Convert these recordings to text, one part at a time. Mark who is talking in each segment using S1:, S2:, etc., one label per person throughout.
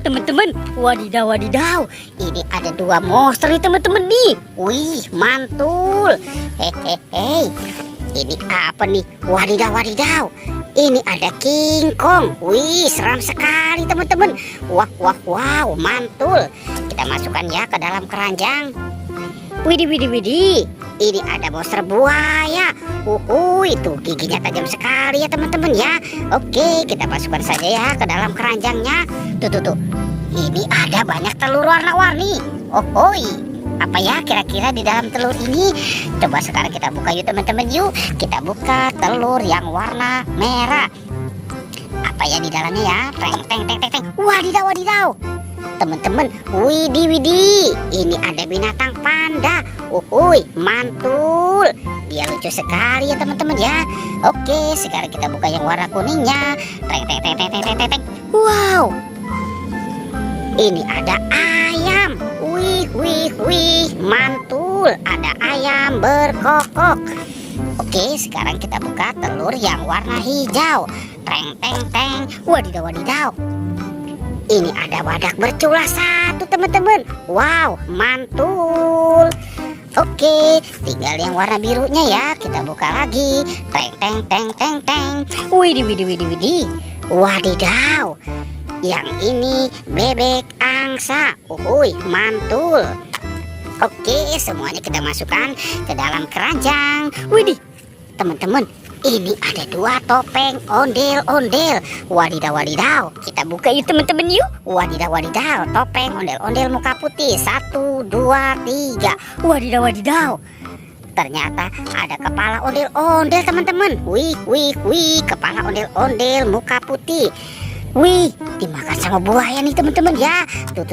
S1: Teman-teman, wadidaw wadidaw, ini ada dua monster nih teman-teman nih. Wih, mantul. Hehehe. Ini apa nih? Wadidaw wadidaw. Ini ada King Kong. Wih, seram sekali teman-teman. Wah wah wow, mantul. Kita masukkan ya ke dalam keranjang. Widih widih widih. Ini ada monster buaya. Itu giginya tajam sekali ya teman-teman ya. Oke, kita masukkan saja ya ke dalam keranjangnya. Tuh. Ini ada banyak telur warna-warni. Apa ya kira-kira di dalam telur ini? Coba sekarang kita buka yuk teman-teman yuk. Kita buka telur yang warna merah. Apa ya di dalamnya ya? Teng. Wadidaw wadidaw. Teman-teman, widih. Ini ada binatang panda. Mantul. Dia lucu sekali ya teman-teman ya. Oke, sekarang kita buka yang warna kuningnya. Teng. Wow. Ini ada ayam. Wih, mantul. Ada ayam berkokok. Oke, sekarang kita buka telur yang warna hijau. Teng. Wadidaw. Ini ada wadak bercula satu teman-teman. Wow, mantul. Oke, tinggal yang warna birunya ya. Kita buka lagi. Teng. Widih. Wadidaw. Yang ini bebek angsa. Mantul. Oke, semuanya kita masukkan ke dalam keranjang. Widih, teman-teman, ini ada dua topeng ondel-ondel. Wadidaw. Kita buka yuk teman-teman yuk. Wadidaw. Topeng ondel-ondel muka putih. 1, 2, 3. Wadidaw. Ternyata ada kepala ondel-ondel teman-teman. Wih, kepala ondel-ondel muka putih. Wih, dimakan sama buaya nih teman-teman ya. Tuh.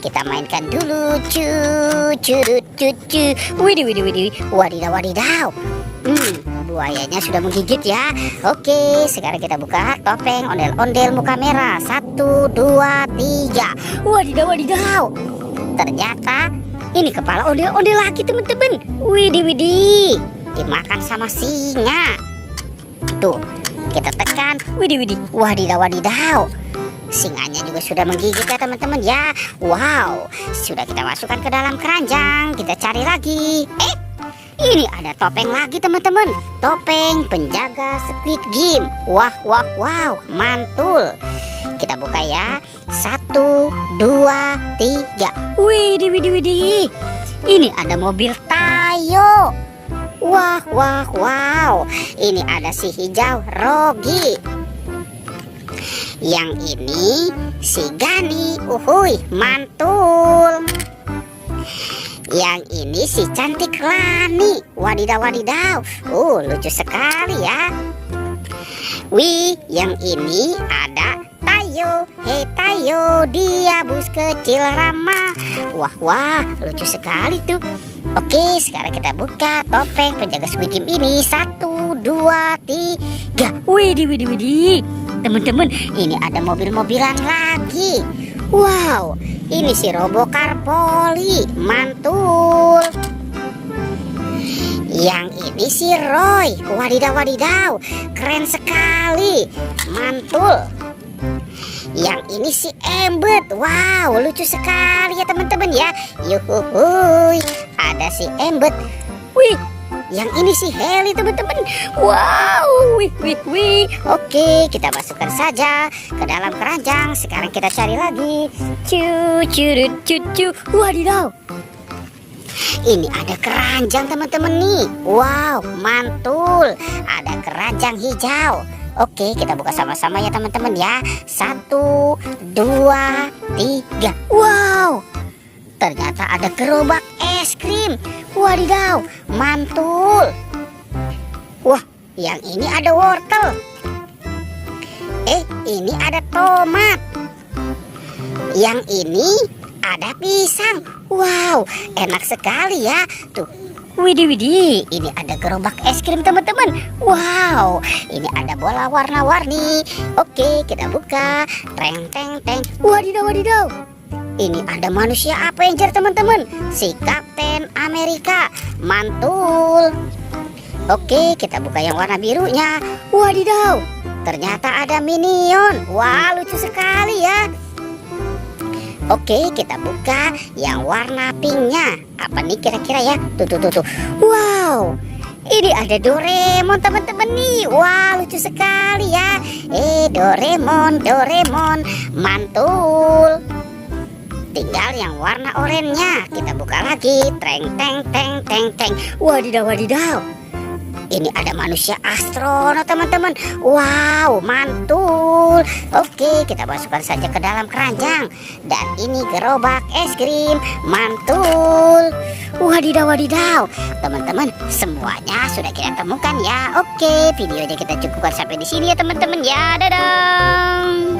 S1: Kita mainkan dulu. Widih. Wadidaw. Buayanya sudah menggigit ya. Oke, sekarang kita buka topeng ondel-ondel muka merah. 1, 2, 3. Wadidaw. Ternyata ini kepala ondel-ondel lagi teman-teman. Widih. Dimakan sama singa. Tuh, kita tekan. Widih. Wadidaw. Singanya juga sudah menggigit ya teman-teman ya. Wow, sudah kita masukkan ke dalam keranjang. Kita cari lagi. Ini ada topeng lagi teman-teman. Topeng penjaga Squid Game. Wow, mantul. Kita buka ya. 1, 2, 3. Widih. Ini ada mobil Tayo. Wow. Ini ada si hijau Rogi. Yang ini si Gani. Mantul. Yang ini si cantik Lani. Wadidaw. Lucu sekali ya. Wih, yang ini ada Tayo. Hei Tayo, dia bus kecil ramah. Wah, lucu sekali tuh. Oke, sekarang kita buka topeng penjaga Squid Game ini. 1, 2, 3. Widih. Teman-teman, ini ada mobil-mobilan lagi. Wow, ini si Robocar Poli. Mantul. Yang ini si Roy. Wadidaw. Keren sekali. Mantul. Yang ini si Embet. Wow, lucu sekali ya teman-teman ya. Yuhuhuy, ada si Embet. Wih, yang ini si Heli teman-teman. Wow, wih. Oke, kita masukkan saja ke dalam keranjang. Sekarang kita cari lagi. Cu. Wadidaw. Ini ada keranjang teman-teman nih. Wow, mantul. Ada keranjang hijau. Oke, kita buka sama-sama ya teman-teman ya. 1, 2, 3. Wow, ternyata ada gerobak es krim. Wadidaw, mantul. Wah, yang ini ada wortel. Ini ada tomat. Yang ini ada pisang. Wow, enak sekali ya. Tuh, widih. Ini ada gerobak es krim teman-teman. Wow, ini ada bola warna-warni. Oke, kita buka. Teng. Wadidaw. Ini ada manusia Avenger teman-teman. Si Kapten Amerika. Mantul. Oke, kita buka yang warna birunya. Wadidaw, ternyata ada Minion. Wah, lucu sekali ya. Oke, kita buka yang warna pinknya. Apa nih kira-kira ya? Tuh. Wow, ini ada Doraemon teman-teman nih. Wah, lucu sekali ya. Doraemon mantul. Tinggal yang warna oranye. Kita buka lagi. Teng. Wadidaw. Ini ada manusia astronot teman-teman. Wow, mantul. Oke, kita masukkan saja ke dalam keranjang. Dan ini gerobak es krim. Mantul. Wadidaw. Teman-teman, semuanya sudah kita temukan ya. Oke, videonya kita cukupkan sampai di sini ya teman-teman ya. Dadah.